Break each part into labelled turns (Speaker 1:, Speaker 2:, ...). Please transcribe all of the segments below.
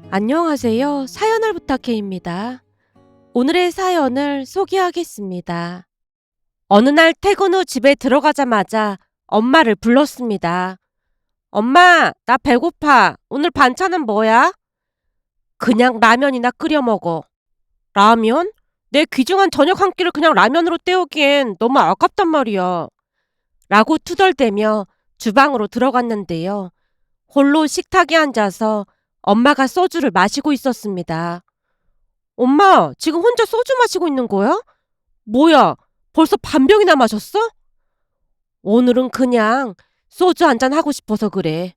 Speaker 1: 안녕하세요. 사연을 부탁해입니다. 오늘의 사연을 소개하겠습니다. 어느 날 퇴근 후 집에 들어가자마자 엄마를 불렀습니다. 엄마, 나 배고파. 오늘 반찬은 뭐야? 그냥 라면이나 끓여 먹어. 라면? 내 귀중한 저녁 한 끼를 그냥 라면으로 때우기엔 너무 아깝단 말이야. 라고 투덜대며 주방으로 들어갔는데요. 홀로 식탁에 앉아서 엄마가 소주를 마시고 있었습니다. 엄마, 지금 혼자 소주 마시고 있는 거야? 뭐야, 벌써 반병이나 마셨어? 오늘은 그냥 소주 한잔 하고 싶어서 그래.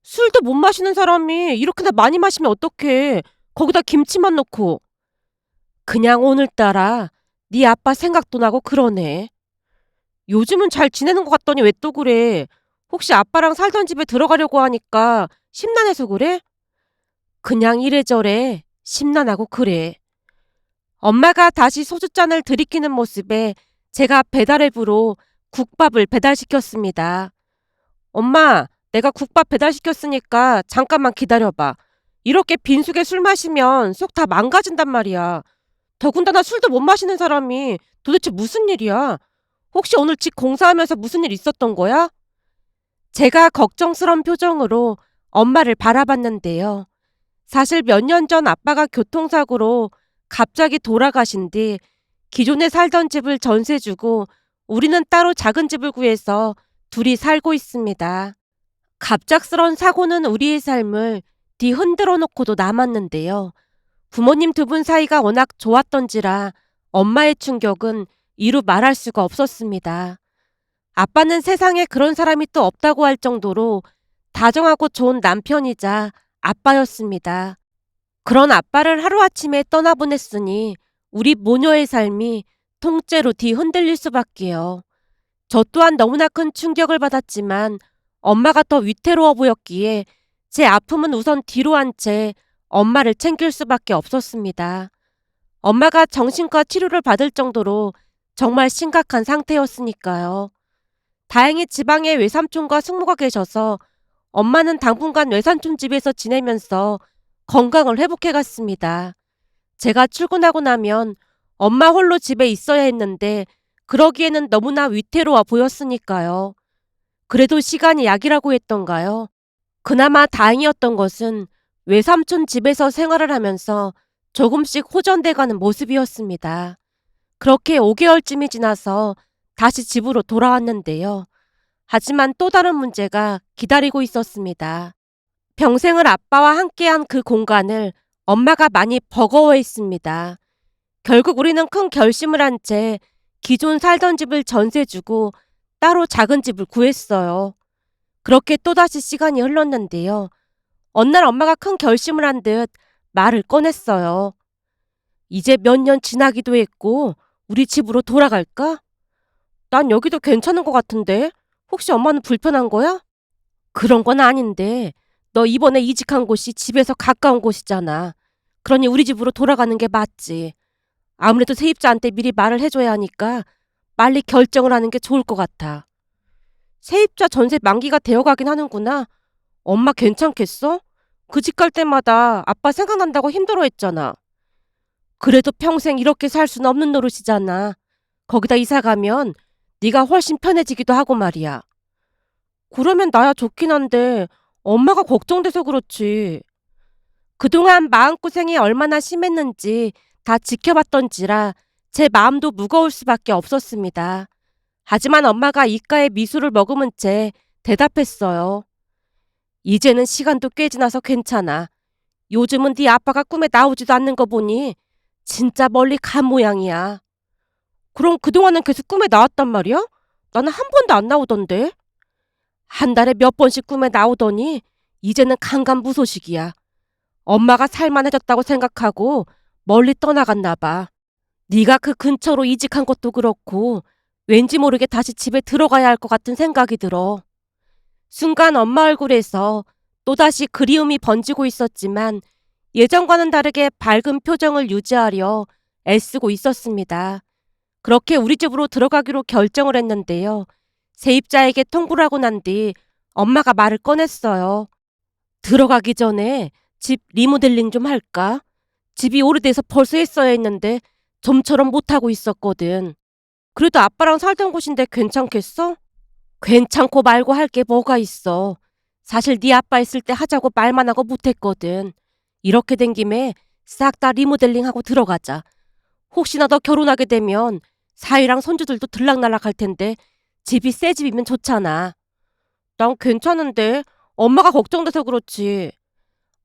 Speaker 1: 술도 못 마시는 사람이 이렇게나 많이 마시면 어떡해. 거기다 김치만 넣고. 그냥 오늘따라 네 아빠 생각도 나고 그러네. 요즘은 잘 지내는 것 같더니 왜 또 그래? 혹시 아빠랑 살던 집에 들어가려고 하니까 심란해서 그래? 그냥 이래저래 심란하고 그래. 엄마가 다시 소주잔을 들이키는 모습에 제가 배달앱으로 국밥을 배달시켰습니다. 엄마, 내가 국밥 배달시켰으니까 잠깐만 기다려봐. 이렇게 빈속에 술 마시면 속 다 망가진단 말이야. 더군다나 술도 못 마시는 사람이 도대체 무슨 일이야? 혹시 오늘 집 공사하면서 무슨 일 있었던 거야? 제가 걱정스런 표정으로 엄마를 바라봤는데요. 사실 몇 년 전 아빠가 교통사고로 갑자기 돌아가신 뒤 기존에 살던 집을 전세 주고 우리는 따로 작은 집을 구해서 둘이 살고 있습니다. 갑작스런 사고는 우리의 삶을 뒤흔들어 놓고도 남았는데요. 부모님 두 분 사이가 워낙 좋았던지라 엄마의 충격은 이루 말할 수가 없었습니다. 아빠는 세상에 그런 사람이 또 없다고 할 정도로 다정하고 좋은 남편이자 아빠였습니다. 그런 아빠를 하루아침에 떠나보냈으니 우리 모녀의 삶이 통째로 뒤흔들릴 수밖에요. 저 또한 너무나 큰 충격을 받았지만 엄마가 더 위태로워 보였기에 제 아픔은 우선 뒤로 한 채 엄마를 챙길 수밖에 없었습니다. 엄마가 정신과 치료를 받을 정도로 정말 심각한 상태였으니까요. 다행히 지방에 외삼촌과 숙모가 계셔서 엄마는 당분간 외삼촌 집에서 지내면서 건강을 회복해 갔습니다. 제가 출근하고 나면 엄마 홀로 집에 있어야 했는데 그러기에는 너무나 위태로워 보였으니까요. 그래도 시간이 약이라고 했던가요? 그나마 다행이었던 것은 외삼촌 집에서 생활을 하면서 조금씩 호전돼가는 모습이었습니다. 그렇게 5개월쯤이 지나서 다시 집으로 돌아왔는데요. 하지만 또 다른 문제가 기다리고 있었습니다. 평생을 아빠와 함께한 그 공간을 엄마가 많이 버거워했습니다. 결국 우리는 큰 결심을 한 채 기존 살던 집을 전세 주고 따로 작은 집을 구했어요. 그렇게 또다시 시간이 흘렀는데요. 어느 날 엄마가 큰 결심을 한 듯 말을 꺼냈어요. 이제 몇 년 지나기도 했고 우리 집으로 돌아갈까? 난 여기도 괜찮은 것 같은데 혹시 엄마는 불편한 거야? 그런 건 아닌데 너 이번에 이직한 곳이 집에서 가까운 곳이잖아. 그러니 우리 집으로 돌아가는 게 맞지. 아무래도 세입자한테 미리 말을 해줘야 하니까 빨리 결정을 하는 게 좋을 것 같아. 세입자 전세 만기가 되어가긴 하는구나. 엄마 괜찮겠어? 그 집 갈 때마다 아빠 생각난다고 힘들어했잖아. 그래도 평생 이렇게 살 수는 없는 노릇이잖아. 거기다 이사 가면 네가 훨씬 편해지기도 하고 말이야. 그러면 나야 좋긴 한데 엄마가 걱정돼서 그렇지. 그동안 마음고생이 얼마나 심했는지 다 지켜봤던지라 제 마음도 무거울 수밖에 없었습니다. 하지만 엄마가 입가에 미소를 머금은 채 대답했어요. 이제는 시간도 꽤 지나서 괜찮아. 요즘은 네 아빠가 꿈에 나오지도 않는 거 보니 진짜 멀리 간 모양이야. 그럼 그동안은 계속 꿈에 나왔단 말이야? 나는 한 번도 안 나오던데. 한 달에 몇 번씩 꿈에 나오더니 이제는 강간무소식이야. 엄마가 살만해졌다고 생각하고 멀리 떠나갔나 봐. 네가 그 근처로 이직한 것도 그렇고 왠지 모르게 다시 집에 들어가야 할 것 같은 생각이 들어. 순간 엄마 얼굴에서 또다시 그리움이 번지고 있었지만 예전과는 다르게 밝은 표정을 유지하려 애쓰고 있었습니다. 그렇게 우리 집으로 들어가기로 결정을 했는데요. 세입자에게 통보를 하고 난 뒤 엄마가 말을 꺼냈어요. 들어가기 전에 집 리모델링 좀 할까? 집이 오래돼서 벌써 했어야 했는데 좀처럼 못하고 있었거든. 그래도 아빠랑 살던 곳인데 괜찮겠어? 괜찮고 말고 할 게 뭐가 있어. 사실 네 아빠 있을 때 하자고 말만 하고 못했거든. 이렇게 된 김에 싹 다 리모델링하고 들어가자. 혹시나 너 결혼하게 되면 사위랑 손주들도 들락날락 할 텐데 집이 새 집이면 좋잖아. 난 괜찮은데 엄마가 걱정돼서 그렇지.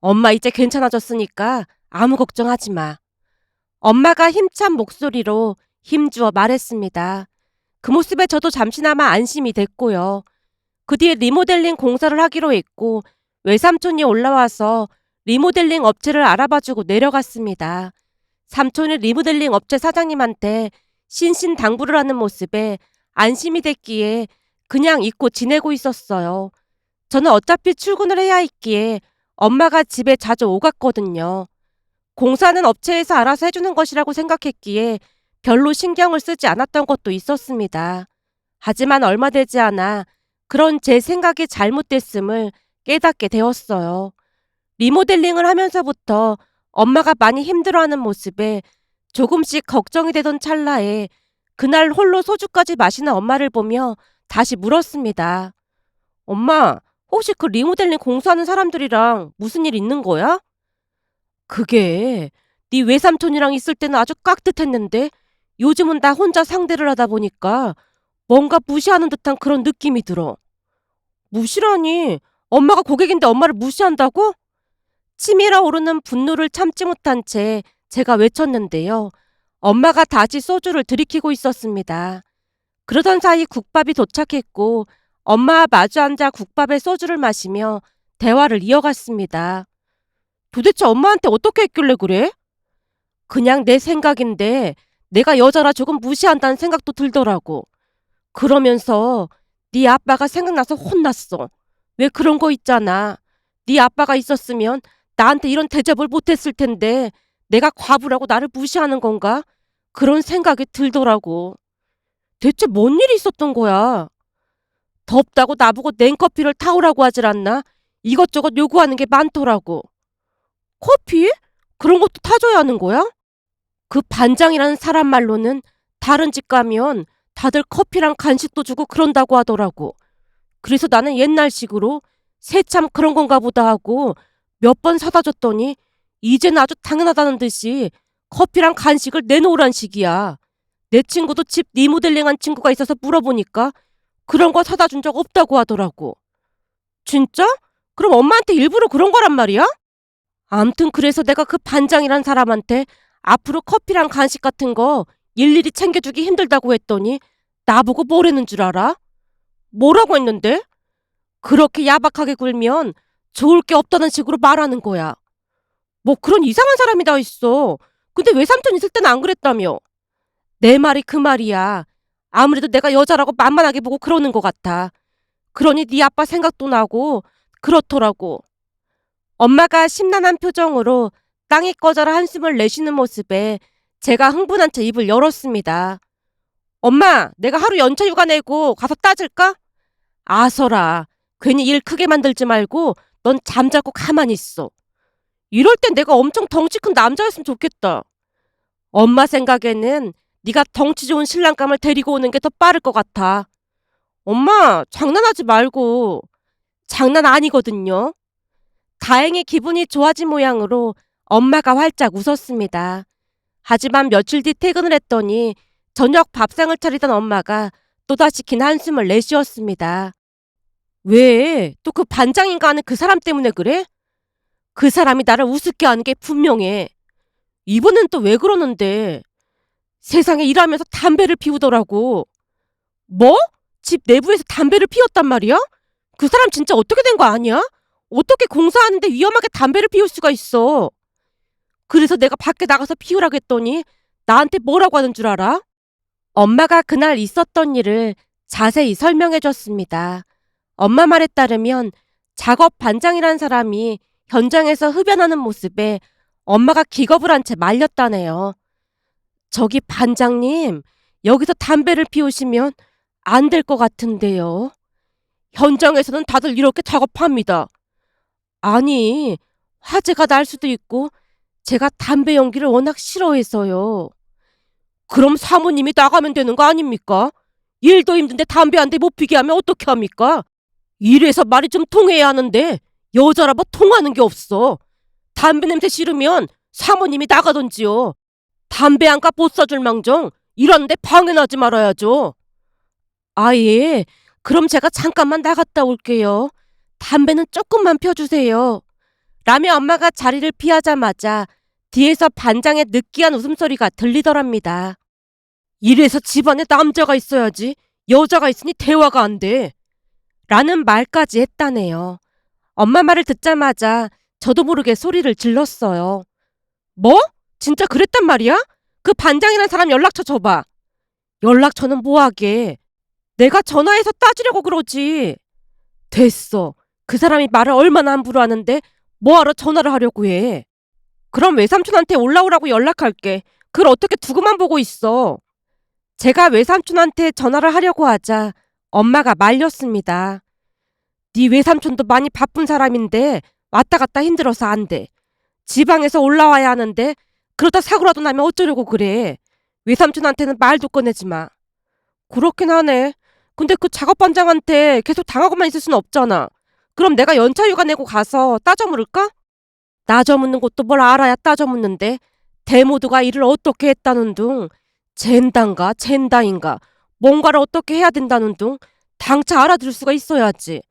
Speaker 1: 엄마 이제 괜찮아졌으니까 아무 걱정하지 마. 엄마가 힘찬 목소리로 힘주어 말했습니다. 그 모습에 저도 잠시나마 안심이 됐고요. 그 뒤에 리모델링 공사를 하기로 했고 외삼촌이 올라와서 리모델링 업체를 알아봐주고 내려갔습니다. 삼촌이 리모델링 업체 사장님한테 신신당부를 하는 모습에 안심이 됐기에 그냥 잊고 지내고 있었어요. 저는 어차피 출근을 해야 했기에 엄마가 집에 자주 오갔거든요. 공사는 업체에서 알아서 해주는 것이라고 생각했기에 별로 신경을 쓰지 않았던 것도 있었습니다. 하지만 얼마 되지 않아 그런 제 생각이 잘못됐음을 깨닫게 되었어요. 리모델링을 하면서부터 엄마가 많이 힘들어하는 모습에 조금씩 걱정이 되던 찰나에 그날 홀로 소주까지 마시는 엄마를 보며 다시 물었습니다. 엄마, 혹시 그 리모델링 공사하는 사람들이랑 무슨 일 있는 거야? 그게 네 외삼촌이랑 있을 때는 아주 깍듯했는데 요즘은 나 혼자 상대를 하다 보니까 뭔가 무시하는 듯한 그런 느낌이 들어. 무시라니? 엄마가 고객인데 엄마를 무시한다고? 치밀어 오르는 분노를 참지 못한 채 제가 외쳤는데요. 엄마가 다시 소주를 들이키고 있었습니다. 그러던 사이 국밥이 도착했고 엄마와 마주 앉아 국밥에 소주를 마시며 대화를 이어갔습니다. 도대체 엄마한테 어떻게 했길래 그래? 그냥 내 생각인데 내가 여자라 조금 무시한다는 생각도 들더라고. 그러면서 네 아빠가 생각나서 혼났어. 왜 그런 거 있잖아. 네 아빠가 있었으면 나한테 이런 대접을 못했을 텐데 내가 과부라고 나를 무시하는 건가? 그런 생각이 들더라고. 대체 뭔 일이 있었던 거야? 덥다고 나보고 냉커피를 타오라고 하질 않나? 이것저것 요구하는 게 많더라고. 커피? 그런 것도 타줘야 하는 거야? 그 반장이라는 사람 말로는 다른 집 가면 다들 커피랑 간식도 주고 그런다고 하더라고. 그래서 나는 옛날식으로 새참 그런 건가 보다 하고 몇 번 사다 줬더니 이제는 아주 당연하다는 듯이 커피랑 간식을 내놓으란 식이야. 내 친구도 집 리모델링한 친구가 있어서 물어보니까 그런 거 사다 준 적 없다고 하더라고. 진짜? 그럼 엄마한테 일부러 그런 거란 말이야? 암튼 그래서 내가 그 반장이란 사람한테 앞으로 커피랑 간식 같은 거 일일이 챙겨주기 힘들다고 했더니 나보고 뭐라는 줄 알아? 뭐라고 했는데? 그렇게 야박하게 굴면 좋을 게 없다는 식으로 말하는 거야. 뭐 그런 이상한 사람이 다 있어. 근데 외삼촌 있을 때는 안 그랬다며. 내 말이 그 말이야. 아무래도 내가 여자라고 만만하게 보고 그러는 것 같아. 그러니 네 아빠 생각도 나고 그렇더라고. 엄마가 심란한 표정으로 땅이 꺼져라 한숨을 내쉬는 모습에 제가 흥분한 채 입을 열었습니다. 엄마, 내가 하루 연차 휴가 내고 가서 따질까? 아서라. 괜히 일 크게 만들지 말고 넌 잠자고 가만히 있어. 이럴 땐 내가 엄청 덩치 큰 남자였으면 좋겠다. 엄마 생각에는 네가 덩치 좋은 신랑감을 데리고 오는 게 더 빠를 것 같아. 엄마, 장난하지 말고. 장난 아니거든요. 다행히 기분이 좋아진 모양으로 엄마가 활짝 웃었습니다. 하지만 며칠 뒤 퇴근을 했더니 저녁 밥상을 차리던 엄마가 또다시 긴 한숨을 내쉬었습니다. 왜? 또 그 반장인가 하는 그 사람 때문에 그래? 그 사람이 나를 우습게 하는 게 분명해. 이번엔 또 왜 그러는데? 세상에 일하면서 담배를 피우더라고. 뭐? 집 내부에서 담배를 피웠단 말이야? 그 사람 진짜 어떻게 된 거 아니야? 어떻게 공사하는데 위험하게 담배를 피울 수가 있어? 그래서 내가 밖에 나가서 피우라고 했더니 나한테 뭐라고 하는 줄 알아? 엄마가 그날 있었던 일을 자세히 설명해 줬습니다. 엄마 말에 따르면 작업 반장이란 사람이 현장에서 흡연하는 모습에 엄마가 기겁을 한 채 말렸다네요. 저기 반장님, 여기서 담배를 피우시면 안 될 것 같은데요. 현장에서는 다들 이렇게 작업합니다. 아니, 화재가 날 수도 있고 제가 담배 연기를 워낙 싫어해서요. 그럼 사모님이 나가면 되는 거 아닙니까? 일도 힘든데 담배 한 대 못 피게 하면 어떻게 합니까? 이래서 말이 좀 통해야 하는데 여자라 뭐 통하는 게 없어. 담배 냄새 싫으면 사모님이 나가던지요. 담배 한 갑 못 사줄 망정 이러는데 방해나지 말아야죠. 아, 예. 그럼 제가 잠깐만 나갔다 올게요. 담배는 조금만 펴주세요. 라며 엄마가 자리를 피하자마자 뒤에서 반장의 느끼한 웃음소리가 들리더랍니다. 이래서 집안에 남자가 있어야지 여자가 있으니 대화가 안 돼. 라는 말까지 했다네요. 엄마 말을 듣자마자 저도 모르게 소리를 질렀어요. 뭐? 진짜 그랬단 말이야? 그 반장이란 사람 연락처 줘봐. 연락처는 뭐하게? 내가 전화해서 따지려고 그러지. 됐어. 그 사람이 말을 얼마나 함부로 하는데 뭐하러 전화를 하려고 해. 그럼 외삼촌한테 올라오라고 연락할게. 그걸 어떻게 두고만 보고 있어. 제가 외삼촌한테 전화를 하려고 하자 엄마가 말렸습니다. 네 외삼촌도 많이 바쁜 사람인데 왔다 갔다 힘들어서 안 돼. 지방에서 올라와야 하는데 그러다 사고라도 나면 어쩌려고 그래. 외삼촌한테는 말도 꺼내지 마. 그렇긴 하네. 근데 그 작업반장한테 계속 당하고만 있을 수는 없잖아. 그럼 내가 연차휴가 내고 가서 따져 물을까? 따져 묻는 것도 뭘 알아야 따져 묻는데 대모두가 일을 어떻게 했다는 둥 젠단가 젠다인가 뭔가를 어떻게 해야 된다는 둥 당차 알아들을 수가 있어야지.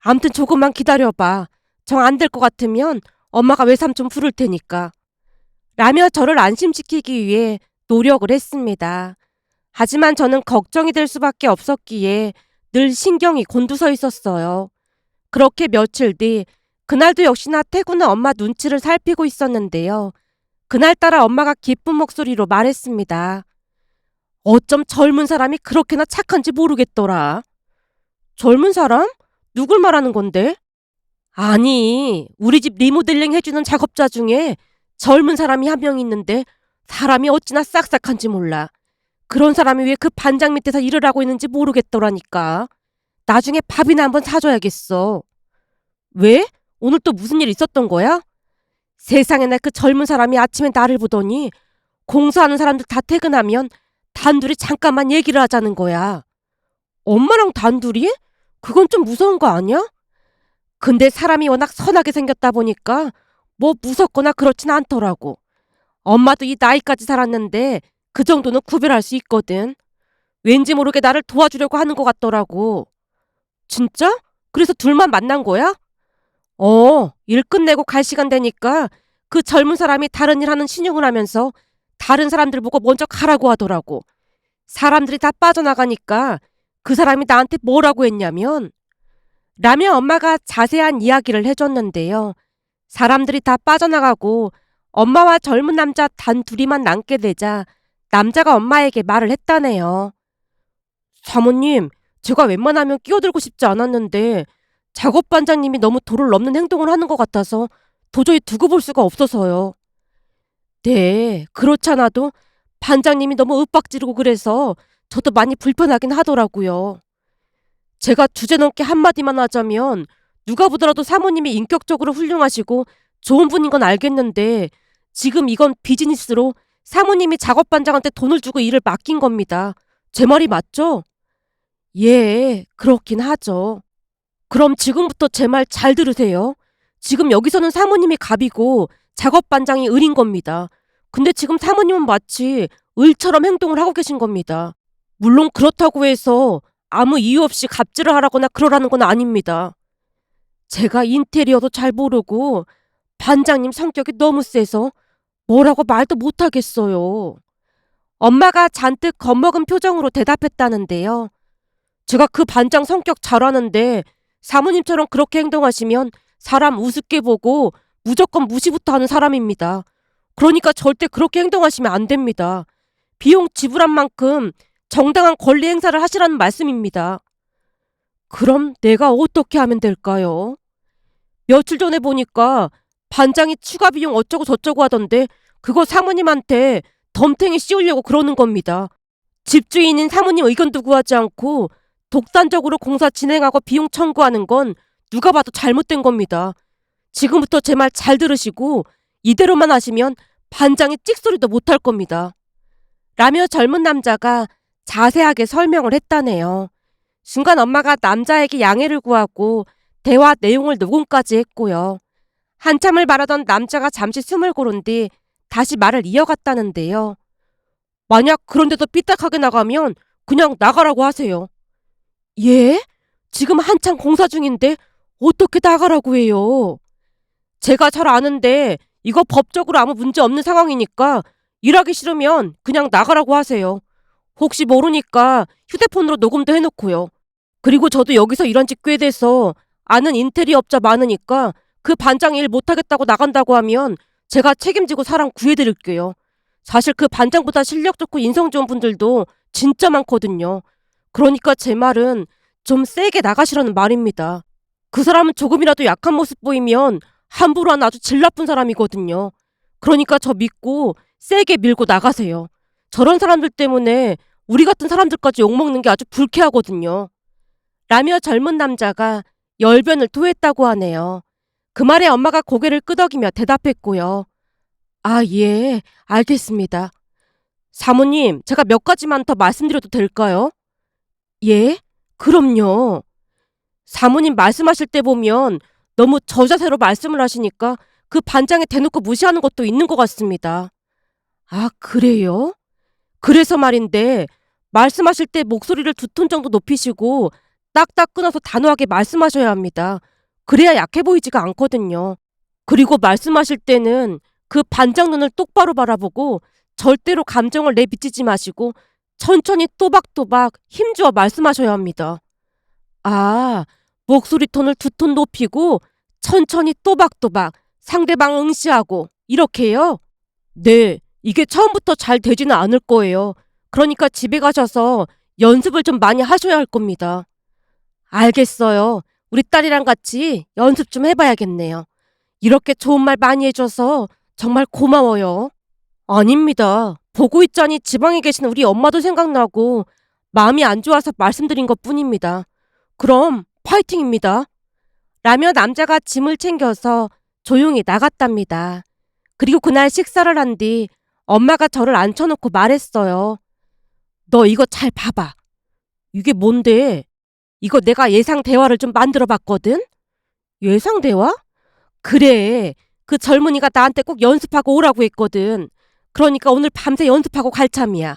Speaker 1: 암튼 조금만 기다려봐. 정 안 될 것 같으면 엄마가 외삼촌 부를 테니까. 라며 저를 안심시키기 위해 노력을 했습니다. 하지만 저는 걱정이 될 수밖에 없었기에 늘 신경이 곤두서 있었어요. 그렇게 며칠 뒤 그날도 역시나 퇴근 후 엄마 눈치를 살피고 있었는데요. 그날따라 엄마가 기쁜 목소리로 말했습니다. 어쩜 젊은 사람이 그렇게나 착한지 모르겠더라. 젊은 사람? 누굴 말하는 건데? 아니, 우리 집 리모델링 해주는 작업자 중에 젊은 사람이 한 명 있는데 사람이 어찌나 싹싹한지 몰라. 그런 사람이 왜 그 반장 밑에서 일을 하고 있는지 모르겠더라니까. 나중에 밥이나 한번 사줘야겠어. 왜? 오늘 또 무슨 일 있었던 거야? 세상에나 그 젊은 사람이 아침에 나를 보더니 공사하는 사람들 다 퇴근하면 단둘이 잠깐만 얘기를 하자는 거야. 엄마랑 단둘이? 그건 좀 무서운 거 아니야? 근데 사람이 워낙 선하게 생겼다 보니까 뭐 무섭거나 그렇진 않더라고. 엄마도 이 나이까지 살았는데 그 정도는 구별할 수 있거든. 왠지 모르게 나를 도와주려고 하는 것 같더라고. 진짜? 그래서 둘만 만난 거야? 일 끝내고 갈 시간 되니까 그 젊은 사람이 다른 일 하는 신용을 하면서 다른 사람들 보고 먼저 가라고 하더라고. 사람들이 다 빠져나가니까 그 사람이 나한테 뭐라고 했냐면 라며 엄마가 자세한 이야기를 해줬는데요. 사람들이 다 빠져나가고 엄마와 젊은 남자 단 둘이만 남게 되자 남자가 엄마에게 말을 했다네요. 사모님, 제가 웬만하면 끼어들고 싶지 않았는데 작업반장님이 너무 도를 넘는 행동을 하는 것 같아서 도저히 두고 볼 수가 없어서요. 네, 그렇잖아도 반장님이 너무 윽박지르고 그래서 저도 많이 불편하긴 하더라고요. 제가 주제넘게 한마디만 하자면 누가 보더라도 사모님이 인격적으로 훌륭하시고 좋은 분인 건 알겠는데 지금 이건 비즈니스로 사모님이 작업반장한테 돈을 주고 일을 맡긴 겁니다. 제 말이 맞죠? 예, 그렇긴 하죠. 그럼 지금부터 제 말 잘 들으세요. 지금 여기서는 사모님이 갑이고 작업반장이 을인 겁니다. 근데 지금 사모님은 마치 을처럼 행동을 하고 계신 겁니다. 물론 그렇다고 해서 아무 이유 없이 갑질을 하라거나 그러라는 건 아닙니다. 제가 인테리어도 잘 모르고 반장님 성격이 너무 세서 뭐라고 말도 못하겠어요. 엄마가 잔뜩 겁먹은 표정으로 대답했다는데요. 제가 그 반장 성격 잘 아는데 사모님처럼 그렇게 행동하시면 사람 우습게 보고 무조건 무시부터 하는 사람입니다. 그러니까 절대 그렇게 행동하시면 안 됩니다. 비용 지불한 만큼 정당한 권리 행사를 하시라는 말씀입니다. 그럼 내가 어떻게 하면 될까요? 며칠 전에 보니까 반장이 추가 비용 어쩌고 저쩌고 하던데 그거 사모님한테 덤탱이 씌우려고 그러는 겁니다. 집주인인 사모님 의견도 구하지 않고 독단적으로 공사 진행하고 비용 청구하는 건 누가 봐도 잘못된 겁니다. 지금부터 제 말 잘 들으시고 이대로만 하시면 반장이 찍소리도 못할 겁니다. 라며 젊은 남자가 자세하게 설명을 했다네요. 순간 엄마가 남자에게 양해를 구하고 대화 내용을 녹음까지 했고요. 한참을 바라던 남자가 잠시 숨을 고른 뒤 다시 말을 이어갔다는데요. 만약 그런데도 삐딱하게 나가면 그냥 나가라고 하세요. 예? 지금 한창 공사 중인데 어떻게 나가라고 해요? 제가 잘 아는데 이거 법적으로 아무 문제 없는 상황이니까 일하기 싫으면 그냥 나가라고 하세요. 혹시 모르니까 휴대폰으로 녹음도 해놓고요. 그리고 저도 여기서 일한 지 꽤 돼서 아는 인테리어 업자 많으니까 그 반장 일 못하겠다고 나간다고 하면 제가 책임지고 사람 구해드릴게요. 사실 그 반장보다 실력 좋고 인성 좋은 분들도 진짜 많거든요. 그러니까 제 말은 좀 세게 나가시라는 말입니다. 그 사람은 조금이라도 약한 모습 보이면 함부로 하는 아주 질 나쁜 사람이거든요. 그러니까 저 믿고 세게 밀고 나가세요. 저런 사람들 때문에 우리 같은 사람들까지 욕먹는 게 아주 불쾌하거든요. 라며 젊은 남자가 열변을 토했다고 하네요. 그 말에 엄마가 고개를 끄덕이며 대답했고요. 아, 예, 알겠습니다. 사모님, 제가 몇 가지만 더 말씀드려도 될까요? 예? 그럼요. 사모님 말씀하실 때 보면 너무 저자세로 말씀을 하시니까 그 반장에 대놓고 무시하는 것도 있는 것 같습니다. 아, 그래요? 그래서 말인데 말씀하실 때 목소리를 2톤 정도 높이시고 딱딱 끊어서 단호하게 말씀하셔야 합니다. 그래야 약해 보이지가 않거든요. 그리고 말씀하실 때는 그 반장 눈을 똑바로 바라보고 절대로 감정을 내비치지 마시고 천천히 또박또박 힘주어 말씀하셔야 합니다. 아, 목소리 톤을 2톤 높이고 천천히 또박또박 상대방 응시하고 이렇게요? 네, 이게 처음부터 잘 되지는 않을 거예요. 그러니까 집에 가셔서 연습을 좀 많이 하셔야 할 겁니다. 알겠어요. 우리 딸이랑 같이 연습 좀 해봐야겠네요. 이렇게 좋은 말 많이 해줘서 정말 고마워요. 아닙니다. 보고 있자니 지방에 계신 우리 엄마도 생각나고 마음이 안 좋아서 말씀드린 것 뿐입니다. 그럼 파이팅입니다. 라며 남자가 짐을 챙겨서 조용히 나갔답니다. 그리고 그날 식사를 한 뒤 엄마가 저를 앉혀놓고 말했어요. 너 이거 잘 봐봐. 이게 뭔데? 이거 내가 예상 대화를 좀 만들어 봤거든? 예상 대화? 그래. 그 젊은이가 나한테 꼭 연습하고 오라고 했거든. 그러니까 오늘 밤새 연습하고 갈 참이야.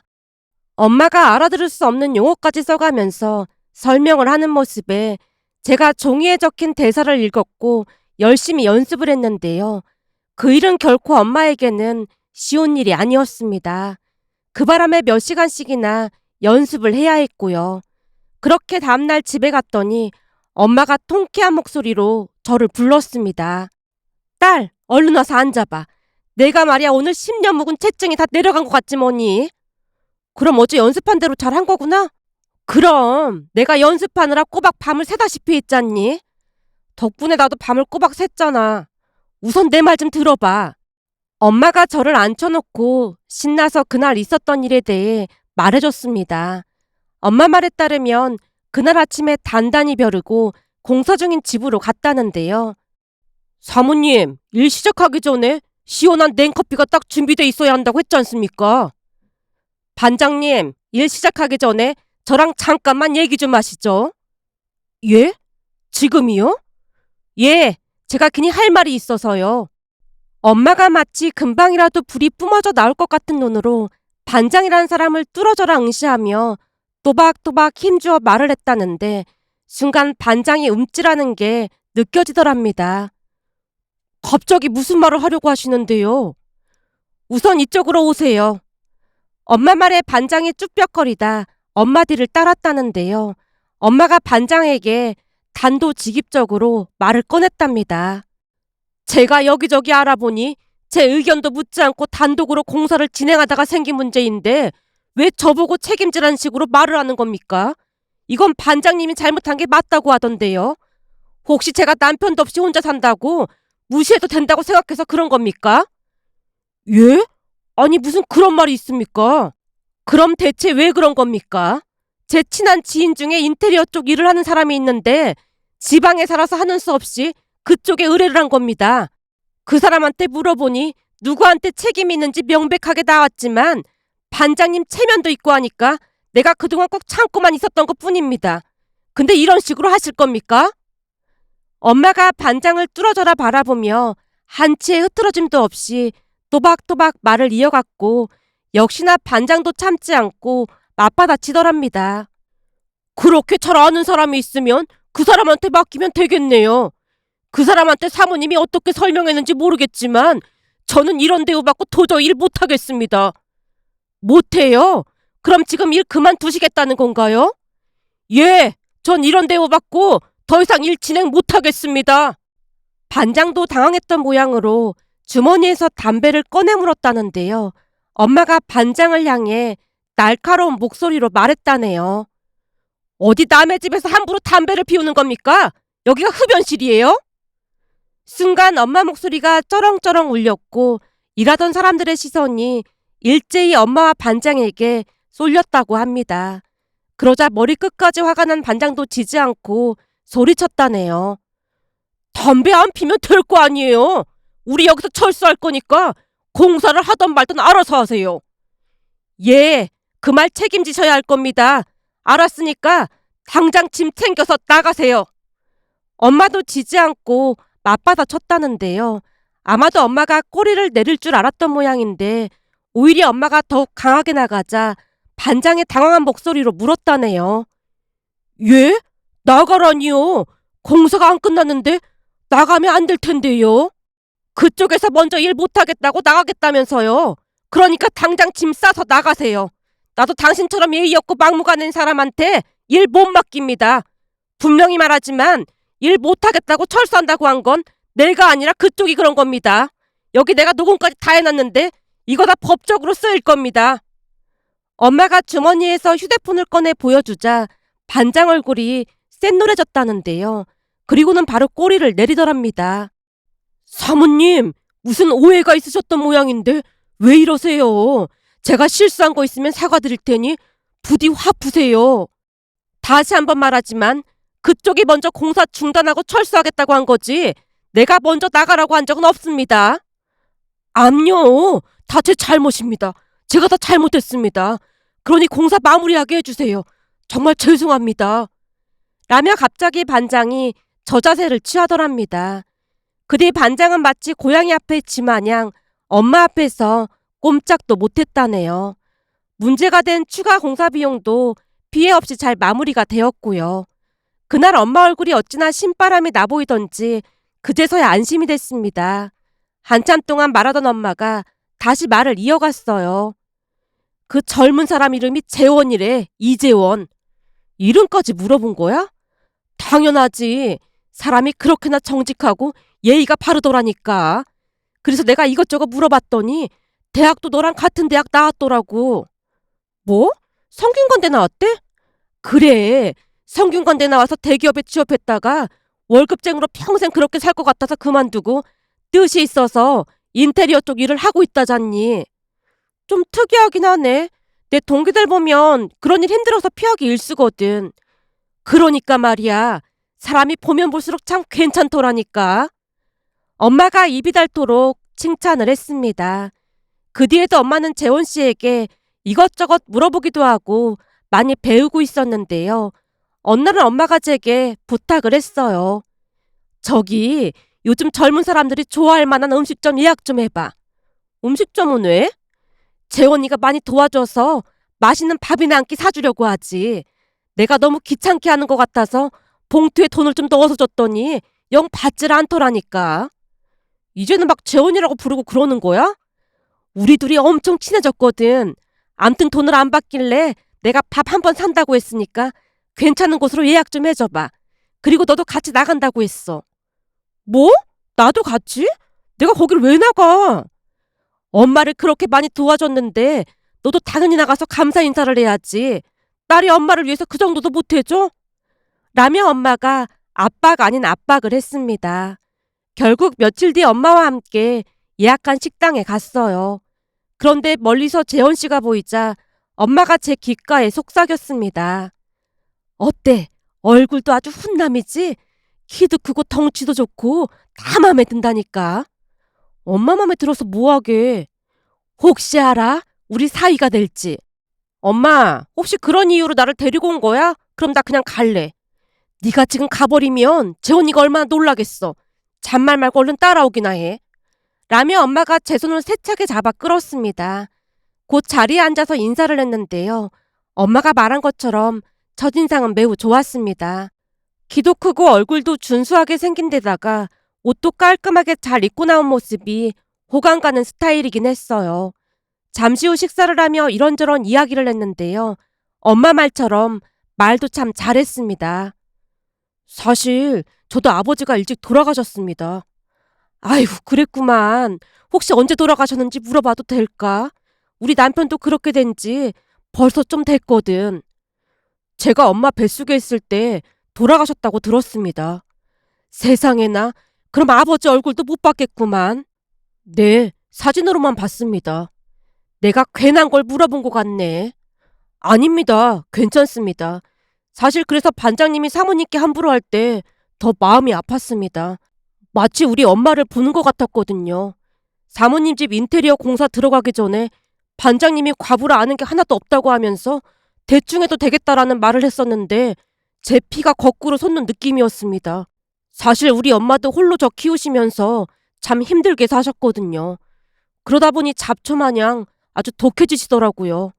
Speaker 1: 엄마가 알아들을 수 없는 용어까지 써가면서 설명을 하는 모습에 제가 종이에 적힌 대사를 읽었고 열심히 연습을 했는데요. 그 일은 결코 엄마에게는 쉬운 일이 아니었습니다. 그 바람에 몇 시간씩이나 연습을 해야 했고요. 그렇게 다음날 집에 갔더니 엄마가 통쾌한 목소리로 저를 불렀습니다. 딸, 얼른 와서 앉아봐. 내가 말이야 오늘 10년 묵은 채증이 다 내려간 것 같지 뭐니? 그럼 어제 연습한 대로 잘한 거구나? 그럼 내가 연습하느라 꼬박 밤을 새다시피 했잖니? 덕분에 나도 밤을 꼬박 샜잖아. 우선 내 말 좀 들어봐. 엄마가 저를 앉혀놓고 신나서 그날 있었던 일에 대해 말해줬습니다. 엄마 말에 따르면 그날 아침에 단단히 벼르고 공사 중인 집으로 갔다는데요. 사모님, 일 시작하기 전에 시원한 냉커피가 딱 준비돼 있어야 한다고 했지 않습니까? 반장님, 일 시작하기 전에 저랑 잠깐만 얘기 좀 하시죠. 예? 지금이요? 예, 제가 괜히 할 말이 있어서요. 엄마가 마치 금방이라도 불이 뿜어져 나올 것 같은 눈으로 반장이라는 사람을 뚫어져라 응시하며 또박또박 힘주어 말을 했다는데 순간 반장이 움찔하는 게 느껴지더랍니다. 갑자기 무슨 말을 하려고 하시는데요? 우선 이쪽으로 오세요. 엄마 말에 반장이 쭈뼛거리다 엄마 뒤를 따랐다는데요. 엄마가 반장에게 단도직입적으로 말을 꺼냈답니다. 제가 여기저기 알아보니 제 의견도 묻지 않고 단독으로 공사를 진행하다가 생긴 문제인데 왜 저보고 책임지라는 식으로 말을 하는 겁니까? 이건 반장님이 잘못한 게 맞다고 하던데요. 혹시 제가 남편도 없이 혼자 산다고 무시해도 된다고 생각해서 그런 겁니까? 예? 아니 무슨 그런 말이 있습니까? 그럼 대체 왜 그런 겁니까? 제 친한 지인 중에 인테리어 쪽 일을 하는 사람이 있는데 지방에 살아서 하는 수 없이 그쪽에 의뢰를 한 겁니다. 그 사람한테 물어보니 누구한테 책임이 있는지 명백하게 나왔지만 반장님 체면도 있고 하니까 내가 그동안 꼭 참고만 있었던 것뿐입니다. 근데 이런 식으로 하실 겁니까? 엄마가 반장을 뚫어져라 바라보며 한치의 흐트러짐도 없이 또박또박 말을 이어갔고 역시나 반장도 참지 않고 맞받아치더랍니다. 그렇게 잘 아는 사람이 있으면 그 사람한테 맡기면 되겠네요. 그 사람한테 사모님이 어떻게 설명했는지 모르겠지만 저는 이런 대우 받고 도저히 일 못하겠습니다. 못해요? 그럼 지금 일 그만두시겠다는 건가요? 예, 전 이런 대우 받고 더 이상 일 진행 못하겠습니다. 반장도 당황했던 모양으로 주머니에서 담배를 꺼내 물었다는데요. 엄마가 반장을 향해 날카로운 목소리로 말했다네요. 어디 남의 집에서 함부로 담배를 피우는 겁니까? 여기가 흡연실이에요? 순간 엄마 목소리가 쩌렁쩌렁 울렸고 일하던 사람들의 시선이 일제히 엄마와 반장에게 쏠렸다고 합니다. 그러자 머리끝까지 화가 난 반장도 지지 않고 소리쳤다네요. 담배 안 피면 될 거 아니에요. 우리 여기서 철수할 거니까 공사를 하던 말든 알아서 하세요. 예, 그 말 책임지셔야 할 겁니다. 알았으니까 당장 짐 챙겨서 나가세요. 엄마도 지지 않고 맞받아 쳤다는데요. 아마도 엄마가 꼬리를 내릴 줄 알았던 모양인데 오히려 엄마가 더욱 강하게 나가자 반장의 당황한 목소리로 물었다네요. 예? 나가라니요. 공사가 안 끝났는데 나가면 안 될 텐데요. 그쪽에서 먼저 일 못하겠다고 나가겠다면서요. 그러니까 당장 짐 싸서 나가세요. 나도 당신처럼 예의 없고 막무가내인 사람한테 일 못 맡깁니다. 분명히 말하지만 일 못하겠다고 철수한다고 한 건 내가 아니라 그쪽이 그런 겁니다. 여기 내가 녹음까지 다 해놨는데 이거 다 법적으로 쓰일 겁니다. 엄마가 주머니에서 휴대폰을 꺼내 보여주자 반장 얼굴이 샛노래졌다는데요. 그리고는 바로 꼬리를 내리더랍니다. 사모님, 무슨 오해가 있으셨던 모양인데 왜 이러세요? 제가 실수한 거 있으면 사과드릴 테니 부디 화 푸세요. 다시 한번 말하지만 그쪽이 먼저 공사 중단하고 철수하겠다고 한 거지 내가 먼저 나가라고 한 적은 없습니다. 암요, 다 제 잘못입니다. 제가 다 잘못했습니다. 그러니 공사 마무리하게 해주세요. 정말 죄송합니다. 라며 갑자기 반장이 저자세를 취하더랍니다. 그 뒤 반장은 마치 고양이 앞에 지마냥 엄마 앞에서 꼼짝도 못했다네요. 문제가 된 추가 공사 비용도 피해 없이 잘 마무리가 되었고요. 그날 엄마 얼굴이 어찌나 신바람이 나 보이던지 그제서야 안심이 됐습니다. 한참 동안 말하던 엄마가 다시 말을 이어갔어요. 그 젊은 사람 이름이 재원이래. 이재원. 이름까지 물어본 거야? 당연하지. 사람이 그렇게나 정직하고 예의가 바르더라니까. 그래서 내가 이것저것 물어봤더니 대학도 너랑 같은 대학 나왔더라고. 뭐? 성균관대 나왔대? 그래. 성균관대 나와서 대기업에 취업했다가 월급쟁이로 평생 그렇게 살 것 같아서 그만두고 뜻이 있어서 인테리어 쪽 일을 하고 있다잖니. 좀 특이하긴 하네. 내 동기들 보면 그런 일 힘들어서 피하기 일쑤거든. 그러니까 말이야. 사람이 보면 볼수록 참 괜찮더라니까. 엄마가 입이 닳도록 칭찬을 했습니다. 그 뒤에도 엄마는 재원 씨에게 이것저것 물어보기도 하고 많이 배우고 있었는데요. 어느 날은 엄마가 제게 부탁을 했어요. 저기 요즘 젊은 사람들이 좋아할 만한 음식점 예약 좀 해봐. 음식점은 왜? 재원이가 많이 도와줘서 맛있는 밥이나 한 끼 사주려고 하지. 내가 너무 귀찮게 하는 것 같아서 봉투에 돈을 좀 넣어서 줬더니 영 받질 않더라니까. 이제는 막 재원이라고 부르고 그러는 거야? 우리 둘이 엄청 친해졌거든. 암튼 돈을 안 받길래 내가 밥 한 번 산다고 했으니까 괜찮은 곳으로 예약 좀 해줘봐. 그리고 너도 같이 나간다고 했어. 뭐? 나도 같이? 내가 거길 왜 나가? 엄마를 그렇게 많이 도와줬는데 너도 당연히 나가서 감사 인사를 해야지. 딸이 엄마를 위해서 그 정도도 못 해줘? 라며 엄마가 압박 아닌 압박을 했습니다. 결국 며칠 뒤 엄마와 함께 예약한 식당에 갔어요. 그런데 멀리서 재원 씨가 보이자 엄마가 제 귓가에 속삭였습니다. 어때? 얼굴도 아주 훈남이지? 키도 크고 덩치도 좋고 다 마음에 든다니까. 엄마 마음에 들어서 뭐하게. 혹시 알아? 우리 사이가 될지. 엄마, 혹시 그런 이유로 나를 데리고 온 거야? 그럼 나 그냥 갈래. 네가 지금 가버리면 재원이가 얼마나 놀라겠어. 잔말 말고 얼른 따라오기나 해. 라며 엄마가 제 손을 세차게 잡아 끌었습니다. 곧 자리에 앉아서 인사를 했는데요. 엄마가 말한 것처럼 첫인상은 매우 좋았습니다. 키도 크고 얼굴도 준수하게 생긴 데다가 옷도 깔끔하게 잘 입고 나온 모습이 호감 가는 스타일이긴 했어요. 잠시 후 식사를 하며 이런저런 이야기를 했는데요. 엄마 말처럼 말도 참 잘했습니다. 사실 저도 아버지가 일찍 돌아가셨습니다. 아휴, 그랬구만. 혹시 언제 돌아가셨는지 물어봐도 될까? 우리 남편도 그렇게 된 지 벌써 좀 됐거든. 제가 엄마 뱃속에 있을 때 돌아가셨다고 들었습니다. 세상에나, 그럼 아버지 얼굴도 못 봤겠구만. 네, 사진으로만 봤습니다. 내가 괜한 걸 물어본 것 같네. 아닙니다. 괜찮습니다. 사실 그래서 반장님이 사모님께 함부로 할 때 더 마음이 아팠습니다. 마치 우리 엄마를 보는 것 같았거든요. 사모님 집 인테리어 공사 들어가기 전에 반장님이 과부라 아는 게 하나도 없다고 하면서 대충 해도 되겠다라는 말을 했었는데 제 피가 거꾸로 솟는 느낌이었습니다. 사실 우리 엄마도 홀로 저 키우시면서 참 힘들게 사셨거든요. 그러다 보니 잡초마냥 아주 독해지시더라고요.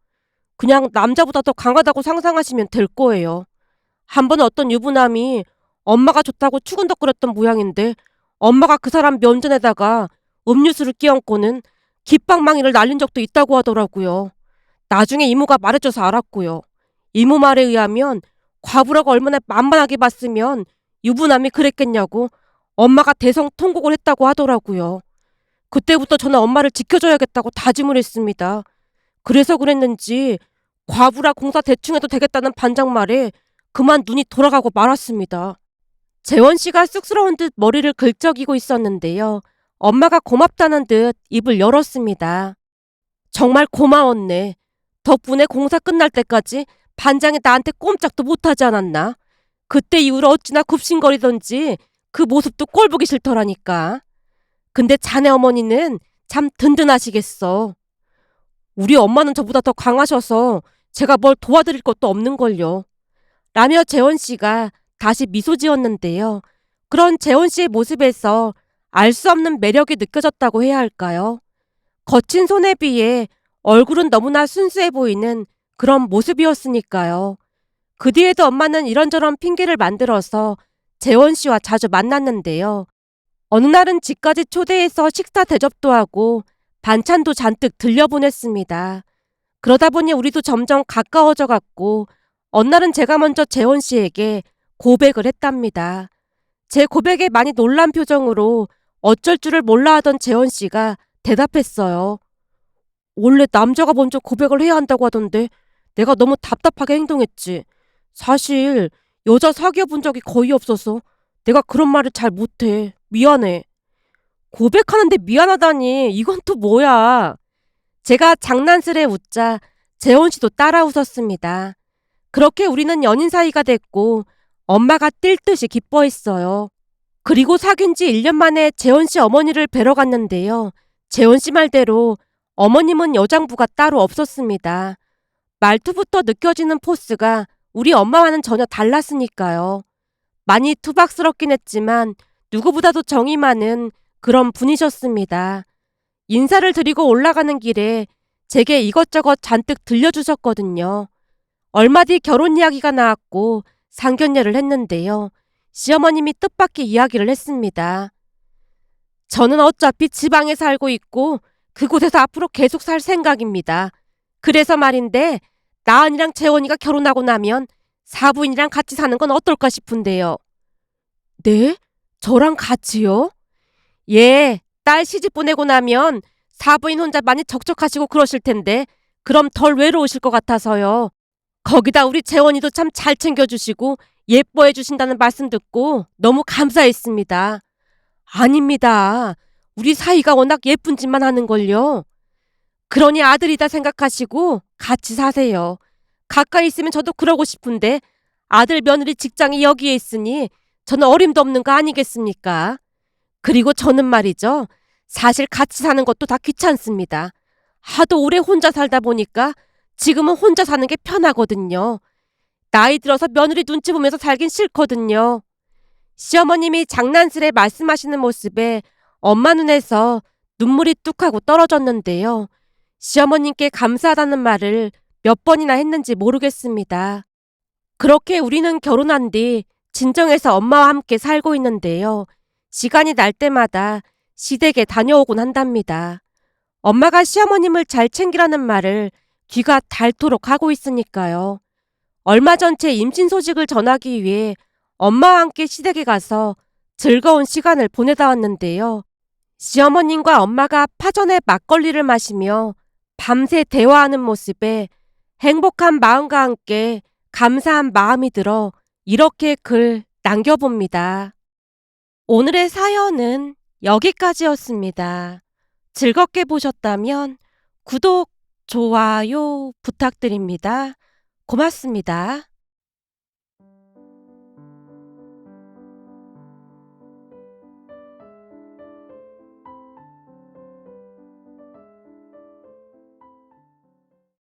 Speaker 1: 그냥 남자보다 더 강하다고 상상하시면 될 거예요. 한 번 어떤 유부남이 엄마가 좋다고 추근덕거렸던 모양인데 엄마가 그 사람 면전에다가 음료수를 끼얹고는 깃방망이를 날린 적도 있다고 하더라고요. 나중에 이모가 말해줘서 알았고요. 이모 말에 의하면 과부라가 얼마나 만만하게 봤으면 유부남이 그랬겠냐고 엄마가 대성통곡을 했다고 하더라고요. 그때부터 저는 엄마를 지켜줘야겠다고 다짐을 했습니다. 그래서 그랬는지 과부라 공사 대충 해도 되겠다는 반장 말에 그만 눈이 돌아가고 말았습니다. 재원 씨가 쑥스러운 듯 머리를 긁적이고 있었는데요. 엄마가 고맙다는 듯 입을 열었습니다. 정말 고마웠네. 덕분에 공사 끝날 때까지 반장이 나한테 꼼짝도 못하지 않았나. 그때 이후로 어찌나 굽신거리던지 그 모습도 꼴보기 싫더라니까. 근데 자네 어머니는 참 든든하시겠어. 우리 엄마는 저보다 더 강하셔서 제가 뭘 도와드릴 것도 없는걸요. 라며 재원 씨가 다시 미소 지었는데요. 그런 재원 씨의 모습에서 알 수 없는 매력이 느껴졌다고 해야 할까요? 거친 손에 비해 얼굴은 너무나 순수해 보이는 그런 모습이었으니까요. 그 뒤에도 엄마는 이런저런 핑계를 만들어서 재원 씨와 자주 만났는데요. 어느 날은 집까지 초대해서 식사 대접도 하고 반찬도 잔뜩 들려보냈습니다. 그러다 보니 우리도 점점 가까워져 갔고 어느 날은 제가 먼저 재원 씨에게 고백을 했답니다. 제 고백에 많이 놀란 표정으로 어쩔 줄을 몰라 하던 재원 씨가 대답했어요. 원래 남자가 먼저 고백을 해야 한다고 하던데 내가 너무 답답하게 행동했지. 사실 여자 사귀어 본 적이 거의 없어서 내가 그런 말을 잘 못해. 미안해. 고백하는데 미안하다니 이건 또 뭐야. 제가 장난스레 웃자 재원 씨도 따라 웃었습니다. 그렇게 우리는 연인 사이가 됐고 엄마가 뛸 듯이 기뻐했어요. 그리고 사귄 지 1년 만에 재원 씨 어머니를 뵈러 갔는데요. 재원 씨 말대로 어머님은 여장부가 따로 없었습니다. 말투부터 느껴지는 포스가 우리 엄마와는 전혀 달랐으니까요. 많이 투박스럽긴 했지만 누구보다도 정이 많은 그런 분이셨습니다. 인사를 드리고 올라가는 길에 제게 이것저것 잔뜩 들려주셨거든요. 얼마 뒤 결혼 이야기가 나왔고 상견례를 했는데요. 시어머님이 뜻밖의 이야기를 했습니다. 저는 어차피 지방에 살고 있고 그곳에서 앞으로 계속 살 생각입니다. 그래서 말인데 나은이랑 재원이가 결혼하고 나면 사부인이랑 같이 사는 건 어떨까 싶은데요. 네? 저랑 같이요? 예, 딸 시집 보내고 나면 사부인 혼자 많이 적적하시고 그러실 텐데 그럼 덜 외로우실 것 같아서요. 거기다 우리 재원이도 참 잘 챙겨주시고 예뻐해 주신다는 말씀 듣고 너무 감사했습니다. 아닙니다. 우리 사이가 워낙 예쁜 짓만 하는걸요. 그러니 아들이다 생각하시고 같이 사세요. 가까이 있으면 저도 그러고 싶은데 아들 며느리 직장이 여기에 있으니 저는 어림도 없는 거 아니겠습니까? 그리고 저는 말이죠. 사실 같이 사는 것도 다 귀찮습니다. 하도 오래 혼자 살다 보니까 지금은 혼자 사는 게 편하거든요. 나이 들어서 며느리 눈치 보면서 살긴 싫거든요. 시어머님이 장난스레 말씀하시는 모습에 엄마 눈에서 눈물이 뚝하고 떨어졌는데요. 시어머님께 감사하다는 말을 몇 번이나 했는지 모르겠습니다. 그렇게 우리는 결혼한 뒤 진정해서 엄마와 함께 살고 있는데요. 시간이 날 때마다 시댁에 다녀오곤 한답니다. 엄마가 시어머님을 잘 챙기라는 말을 귀가 닳도록 하고 있으니까요. 얼마 전 제 임신 소식을 전하기 위해 엄마와 함께 시댁에 가서 즐거운 시간을 보내다 왔는데요. 시어머님과 엄마가 파전에 막걸리를 마시며 밤새 대화하는 모습에 행복한 마음과 함께 감사한 마음이 들어 이렇게 글 남겨봅니다. 오늘의 사연은 여기까지였습니다. 즐겁게 보셨다면 구독, 좋아요 부탁드립니다. 고맙습니다.